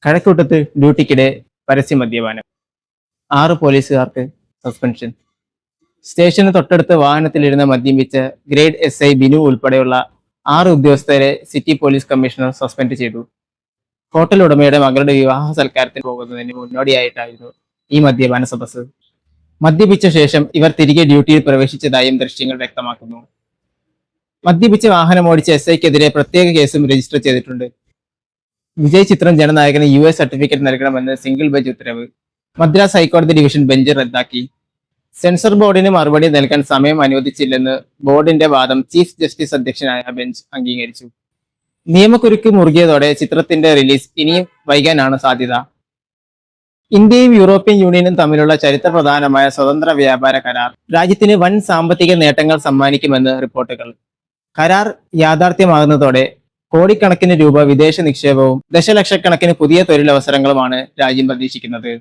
കഴക്കൂട്ടത്ത് ഡ്യൂട്ടിക്കിടെ പരസ്യ മദ്യപാനം. 6 പോലീസുകാർക്ക് സസ്പെൻഷൻ. സ്റ്റേഷന് തൊട്ടടുത്ത് വാഹനത്തിലിരുന്ന് മദ്യപിച്ച ഗ്രേഡ് SI ബിനു ഉൾപ്പെടെയുള്ള 6 ഉദ്യോഗസ്ഥരെ സിറ്റി പോലീസ് കമ്മീഷണർ സസ്പെൻഡ് ചെയ്തു. ഹോട്ടൽ ഉടമയുടെ മകളുടെ വിവാഹ സൽക്കാരത്തിന് പോകുന്നതിന് മുന്നോടിയായിട്ടായിരുന്നു ഈ മദ്യപാന സദസ്സ്. മദ്യപിച്ച ശേഷം ഇവർ തിരികെ ഡ്യൂട്ടിയിൽ പ്രവേശിച്ചതായും ദൃശ്യങ്ങൾ വ്യക്തമാക്കുന്നു. മദ്യപിച്ച് വാഹനമോടിച്ച SIക്കെതിരെ പ്രത്യേക കേസും രജിസ്റ്റർ ചെയ്തിട്ടുണ്ട്. വിജയ് ചിത്രം ജനനായകന് US സർട്ടിഫിക്കറ്റ് നൽകണമെന്ന് സിംഗിൾ ബെഞ്ച് ഉത്തരവ് മദ്രാസ് ഹൈക്കോടതി ഡിവിഷൻ ബെഞ്ച് റദ്ദാക്കി. സെൻസർ ബോർഡിന് മറുപടി നൽകാൻ സമയം അനുവദിച്ചില്ലെന്ന് ബോർഡിന്റെ വാദം ചീഫ് ജസ്റ്റിസ് അധ്യക്ഷനായ ബെഞ്ച് അംഗീകരിച്ചു. നിയമക്കുരുക്ക് മുറുകിയതോടെ ചിത്രത്തിന്റെ റിലീസ് ഇനിയും വൈകാനാണ് സാധ്യത. ഇന്ത്യയും യൂറോപ്യൻ യൂണിയനും തമ്മിലുള്ള ചരിത്രപ്രധാനമായ സ്വതന്ത്ര വ്യാപാര കരാർ രാജ്യത്തിന് വൻ സാമ്പത്തിക നേട്ടങ്ങൾ സമ്മാനിക്കുമെന്ന് റിപ്പോർട്ടുകൾ. കരാർ യാഥാർത്ഥ്യമാകുന്നതോടെ കോടിക്കണക്കിന് രൂപ വിദേശ നിക്ഷേപവും ദശലക്ഷക്കണക്കിന് പുതിയ തൊഴിലവസരങ്ങളുമാണ് രാജ്യം പ്രതീക്ഷിക്കുന്നത്.